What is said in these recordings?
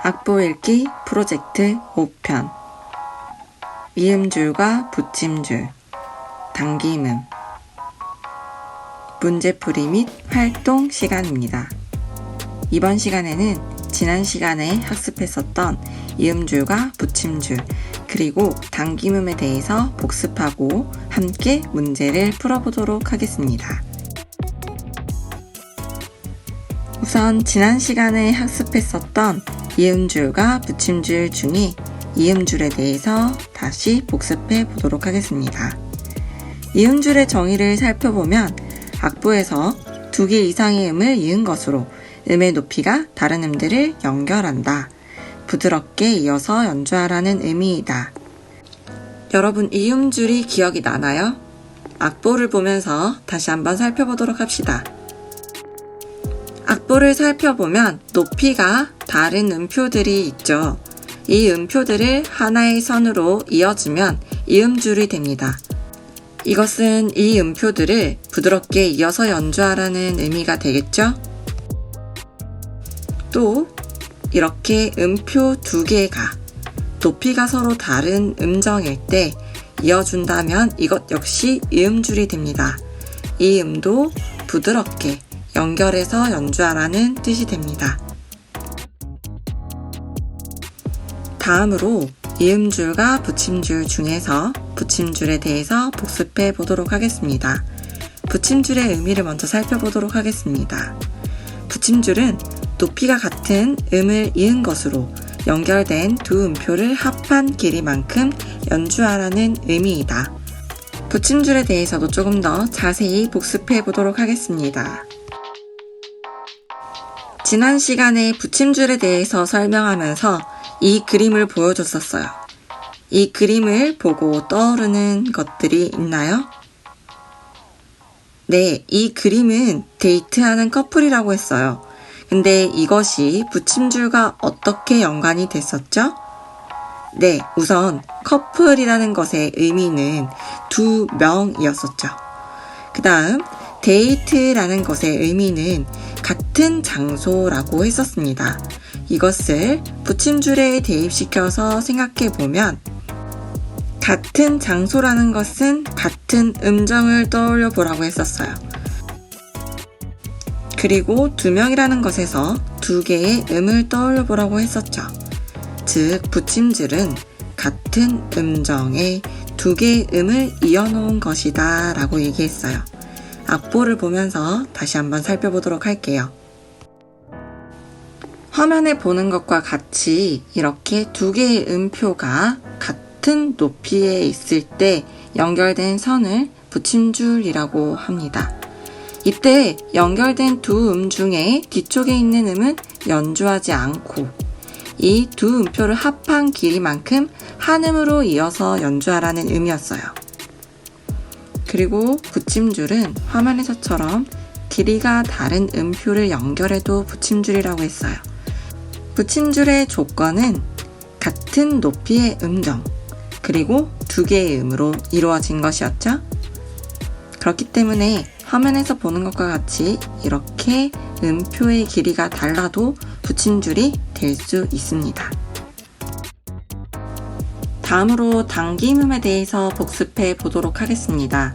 악보 읽기 프로젝트 5편 이음줄과 붙임줄, 당김음 문제풀이 및 활동 시간입니다. 이번 시간에는 지난 시간에 학습했었던 이음줄과 붙임줄 그리고 당김음에 대해서 복습하고 함께 문제를 풀어보도록 하겠습니다. 우선 지난 시간에 학습했었던 이음줄과 붙임줄 중에 이음줄에 대해서 다시 복습해 보도록 하겠습니다. 이음줄의 정의를 살펴보면 악보에서 2개 이상의 음을 이은 것으로 음의 높이가 다른 음들을 연결한다. 부드럽게 이어서 연주하라는 의미이다. 여러분 이음줄이 기억이 나나요? 악보를 보면서 다시 한번 살펴보도록 합시다. 악보를 살펴보면 높이가 다른 음표들이 있죠. 이 음표들을 하나의 선으로 이어주면 이음줄이 됩니다. 이것은 이 음표들을 부드럽게 이어서 연주하라는 의미가 되겠죠? 또 이렇게 음표 2개가 높이가 서로 다른 음정일 때 이어준다면 이것 역시 이음줄이 됩니다. 이 음도 부드럽게 연결해서 연주하라는 뜻이 됩니다. 다음으로 이음줄과 붙임줄 중에서 붙임줄에 대해서 복습해 보도록 하겠습니다. 붙임줄의 의미를 먼저 살펴보도록 하겠습니다. 붙임줄은 높이가 같은 음을 이은 것으로 연결된 두 음표를 합한 길이만큼 연주하라는 의미이다. 붙임줄에 대해서도 조금 더 자세히 복습해 보도록 하겠습니다. 지난 시간에 붙임줄에 대해서 설명하면서 이 그림을 보여줬었어요. 이 그림을 보고 떠오르는 것들이 있나요? 네, 이 그림은 데이트하는 커플이라고 했어요. 근데 이것이 붙임줄과 어떻게 연관이 됐었죠? 네, 우선 커플이라는 것의 의미는 2명이었었죠. 그 다음 데이트라는 것의 의미는 같은 장소라고 했었습니다. 이것을 붙임줄에 대입시켜서 생각해보면 같은 장소라는 것은 같은 음정을 떠올려 보라고 했었어요. 그리고 2명이라는 것에서 2개의 음을 떠올려 보라고 했었죠. 즉 붙임줄은 같은 음정에 2개의 음을 이어놓은 것이다 라고 얘기했어요. 악보를 보면서 다시 한번 살펴보도록 할게요. 화면에 보는 것과 같이 이렇게 2개의 음표가 같은 높이에 있을 때 연결된 선을 붙임줄이라고 합니다. 이때 연결된 두 음 중에 뒤쪽에 있는 음은 연주하지 않고 이 두 음표를 합한 길이만큼 한 음으로 이어서 연주하라는 의미였어요. 그리고 붙임줄은 화면에서처럼 길이가 다른 음표를 연결해도 붙임줄이라고 했어요. 붙임줄의 조건은 같은 높이의 음정, 그리고 2개의 음으로 이루어진 것이었죠. 그렇기 때문에 화면에서 보는 것과 같이 이렇게 음표의 길이가 달라도 붙임줄이 될 수 있습니다. 다음으로 당김음에 대해서 복습해 보도록 하겠습니다.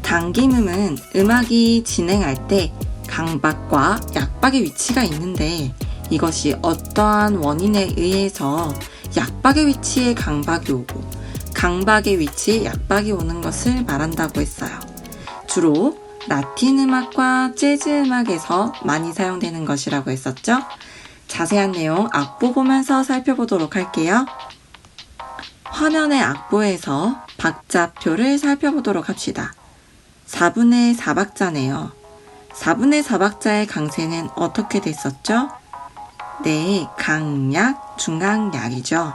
당김음은 음악이 진행할 때 강박과 약박의 위치가 있는데 이것이 어떠한 원인에 의해서 약박의 위치에 강박이 오고 강박의 위치에 약박이 오는 것을 말한다고 했어요. 주로 라틴 음악과 재즈 음악에서 많이 사용되는 것이라고 했었죠. 자세한 내용 악보 보면서 살펴보도록 할게요. 화면의 악보에서 박자표를 살펴보도록 합시다. 4분의 4박자네요. 4분의 4박자의 강세는 어떻게 됐었죠? 네, 강약, 중강약이죠.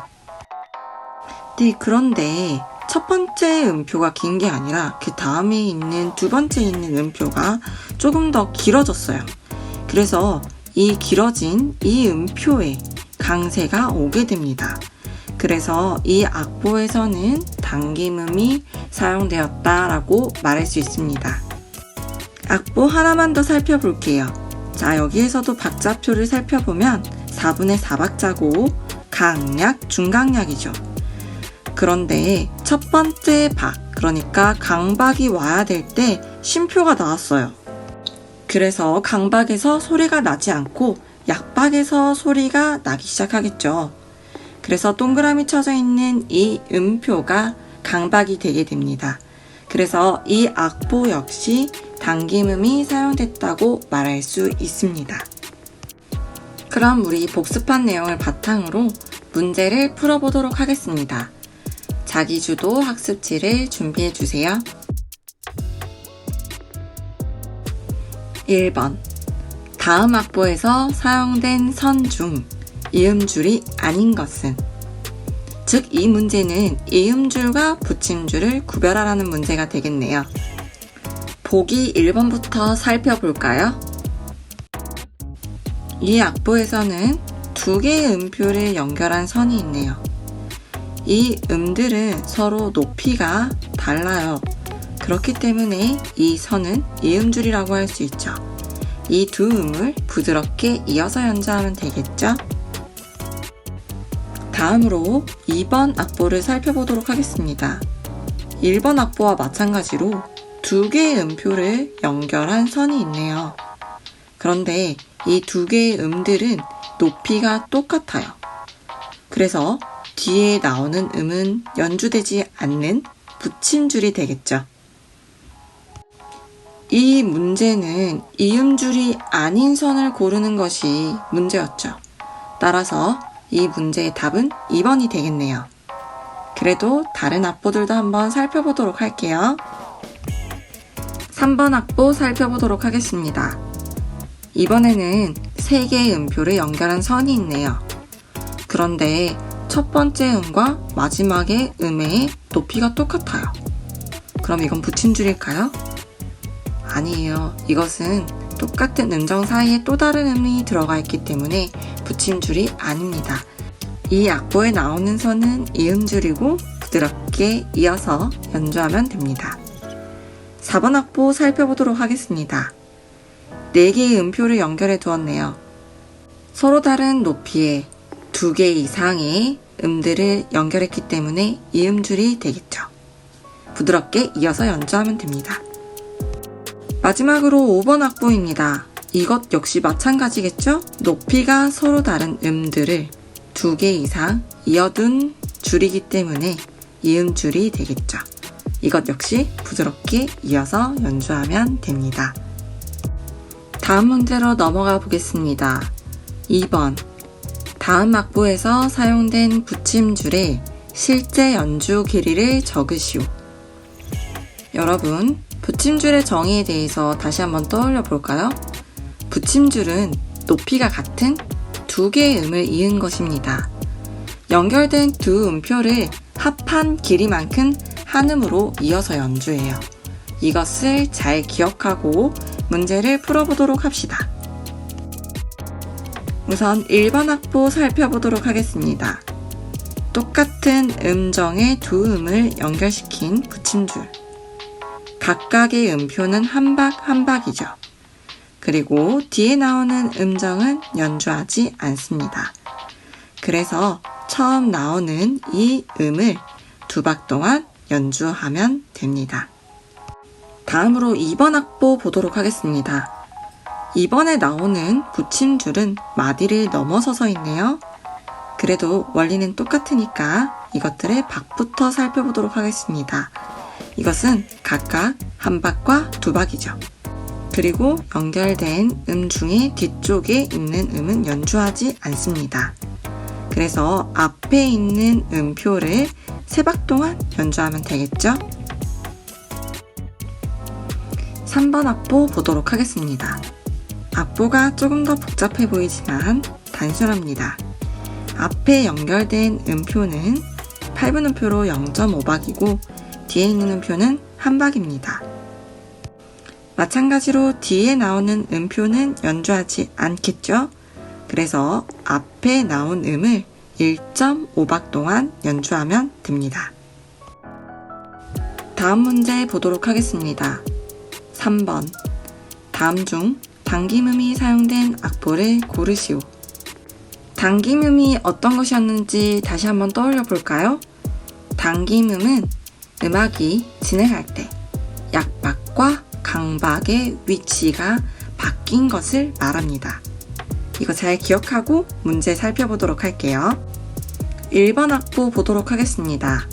네, 그런데 첫 번째 음표가 긴 게 아니라 그 다음에 있는 두 번째 있는 음표가 조금 더 길어졌어요. 그래서 이 길어진 이 음표에 강세가 오게 됩니다. 그래서 이 악보에서는 당김음이 사용되었다라고 말할 수 있습니다. 악보 하나만 더 살펴볼게요. 자, 여기에서도 박자표를 살펴보면 4분의 4박자고 강약, 중강약이죠. 그런데 첫 번째 박, 그러니까 강박이 와야 될 때 쉼표가 나왔어요. 그래서 강박에서 소리가 나지 않고 약박에서 소리가 나기 시작하겠죠. 그래서 동그라미 쳐져 있는 이 음표가 강박이 되게 됩니다. 그래서 이 악보 역시 당김음이 사용됐다고 말할 수 있습니다. 그럼 우리 복습한 내용을 바탕으로 문제를 풀어보도록 하겠습니다. 자기주도 학습지를 준비해 주세요. 1번. 다음 악보에서 사용된 선 중 이음줄이 아닌 것은? 즉, 이 문제는 이음줄과 붙임줄을 구별하라는 문제가 되겠네요. 보기 1번부터 살펴볼까요? 이 악보에서는 두 개의 음표를 연결한 선이 있네요. 이 음들은 서로 높이가 달라요. 그렇기 때문에 이 선은 이음줄이라고 할 수 있죠. 이 두 음을 부드럽게 이어서 연주하면 되겠죠? 다음으로 2번 악보를 살펴보도록 하겠습니다. 1번 악보와 마찬가지로 두 개의 음표를 연결한 선이 있네요. 그런데 이 두 개의 음들은 높이가 똑같아요. 그래서 뒤에 나오는 음은 연주되지 않는 붙임줄이 되겠죠. 이 문제는 이음줄이 아닌 선을 고르는 것이 문제였죠. 따라서 이 문제의 답은 2번이 되겠네요. 그래도 다른 악보들도 한번 살펴보도록 할게요. 3번 악보 살펴보도록 하겠습니다. 이번에는 3개의 음표를 연결한 선이 있네요. 그런데 첫 번째 음과 마지막의 음의 높이가 똑같아요. 그럼 이건 붙임줄일까요? 아니에요. 이것은 똑같은 음정 사이에 또 다른 음이 들어가 있기 때문에 붙임줄이 아닙니다. 이 악보에 나오는 선은 이음줄이고 부드럽게 이어서 연주하면 됩니다. 4번 악보 살펴보도록 하겠습니다. 4개의 음표를 연결해 두었네요. 서로 다른 높이의 2개 이상의 음들을 연결했기 때문에 이음줄이 되겠죠. 부드럽게 이어서 연주하면 됩니다. 마지막으로 5번 악보입니다. 이것 역시 마찬가지겠죠? 높이가 서로 다른 음들을 2개 이상 이어둔 줄이기 때문에 이음줄이 되겠죠. 이것 역시 부드럽게 이어서 연주하면 됩니다. 다음 문제로 넘어가 보겠습니다. 2번. 다음 악보에서 사용된 붙임줄의 실제 연주 길이를 적으시오. 여러분, 붙임줄의 정의에 대해서 다시 한번 떠올려 볼까요? 붙임줄은 높이가 같은 2개의 음을 이은 것입니다. 연결된 두 음표를 합한 길이만큼 한 음으로 이어서 연주해요. 이것을 잘 기억하고 문제를 풀어보도록 합시다. 우선 1번 악보 살펴보도록 하겠습니다. 똑같은 음정의 두 음을 연결시킨 붙임줄. 각각의 음표는 한 박 한 박이죠. 그리고 뒤에 나오는 음정은 연주하지 않습니다. 그래서 처음 나오는 이 음을 2박 동안 연주하면 됩니다. 다음으로 2번 악보 보도록 하겠습니다. 이번에 나오는 붙임줄은 마디를 넘어서서 있네요. 그래도 원리는 똑같으니까 이것들의 박부터 살펴보도록 하겠습니다. 이것은 각각 한 박과 2박이죠. 그리고 연결된 음 중에 뒤쪽에 있는 음은 연주하지 않습니다. 그래서 앞에 있는 음표를 3박 동안 연주하면 되겠죠? 3번 악보 보도록 하겠습니다. 악보가 조금 더 복잡해 보이지만 단순합니다. 앞에 연결된 음표는 8분 음표로 0.5박이고 뒤에 있는 음표는 1박입니다. 마찬가지로 뒤에 나오는 음표는 연주하지 않겠죠? 그래서 앞에 나온 음을 1.5박 동안 연주하면 됩니다. 다음 문제 보도록 하겠습니다. 3번. 다음 중 당김음이 사용된 악보를 고르시오. 당김음이 어떤 것이었는지 다시 한번 떠올려 볼까요? 당김음은 음악이 진행할 때 약박과 강박의 위치가 바뀐 것을 말합니다. 이거 잘 기억하고 문제 살펴보도록 할게요. 1번 악보 보도록 하겠습니다.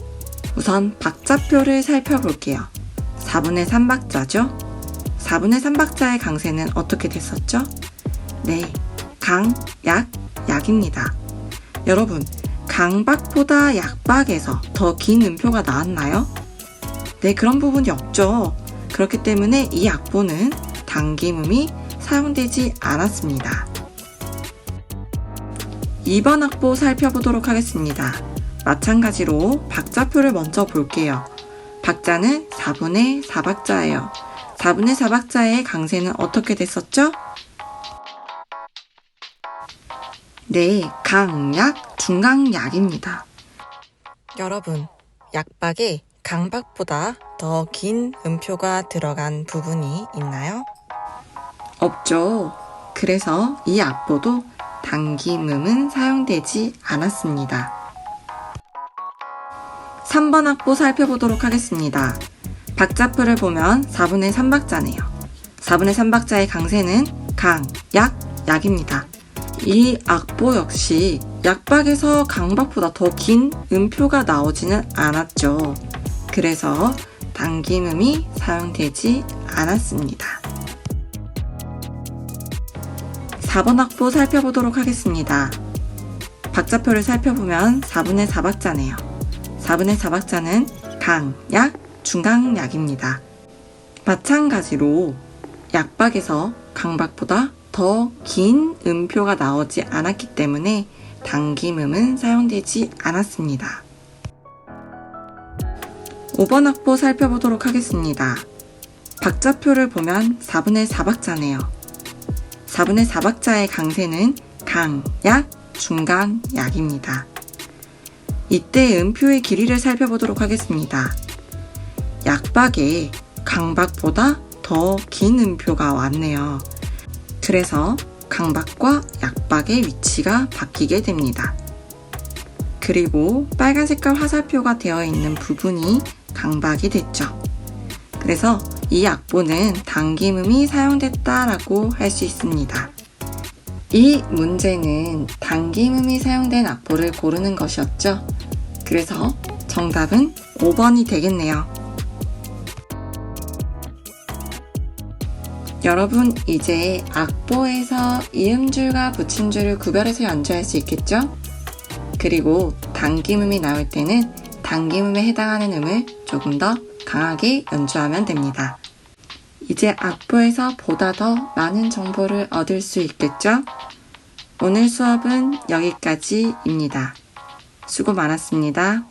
우선 박자표를 살펴볼게요. 4분의 3박자죠? 4분의 3박자의 강세는 어떻게 됐었죠? 네, 강, 약, 약입니다. 여러분, 강박보다 약박에서 더 긴 음표가 나왔나요? 네, 그런 부분이 없죠. 그렇기 때문에 이 악보는 당김음이 사용되지 않았습니다. 2번 악보 살펴보도록 하겠습니다. 마찬가지로 박자표를 먼저 볼게요. 박자는 4분의 4박자예요. 4분의 4박자의 강세는 어떻게 됐었죠? 네, 강약, 중강약입니다. 여러분, 약박에 강박보다 더 긴 음표가 들어간 부분이 있나요? 없죠. 그래서 이 악보도 당김음은 사용되지 않았습니다. 3번 악보 살펴보도록 하겠습니다. 박자표를 보면 4분의 3박자네요. 4분의 3박자의 강세는 강, 약, 약입니다. 이 악보 역시 약박에서 강박보다 더 긴 음표가 나오지는 않았죠. 그래서 당김음이 사용되지 않았습니다. 4번 악보 살펴보도록 하겠습니다. 박자표를 살펴보면 4분의 4박자네요. 4분의 4박자는 강, 약, 중강, 약입니다. 마찬가지로 약박에서 강박보다 더 긴 음표가 나오지 않았기 때문에 당김음은 사용되지 않았습니다. 5번 악보 살펴보도록 하겠습니다. 박자표를 보면 4분의 4박자네요. 4분의 4박자의 강세는 강, 약, 중강, 약입니다. 이때 음표의 길이를 살펴보도록 하겠습니다. 약박에 강박보다 더 긴 음표가 왔네요. 그래서 강박과 약박의 위치가 바뀌게 됩니다. 그리고 빨간 색깔 화살표가 되어 있는 부분이 강박이 됐죠. 그래서 이 악보는 당김음이 사용됐다라고 할 수 있습니다. 이 문제는 당김음이 사용된 악보를 고르는 것이었죠. 그래서 정답은 5번이 되겠네요. 여러분, 이제 악보에서 이음줄과 붙임줄을 구별해서 연주할 수 있겠죠? 그리고 당김음이 나올 때는 당김음에 해당하는 음을 조금 더 강하게 연주하면 됩니다. 이제 악보에서 보다 더 많은 정보를 얻을 수 있겠죠? 오늘 수업은 여기까지입니다. 수고 많았습니다.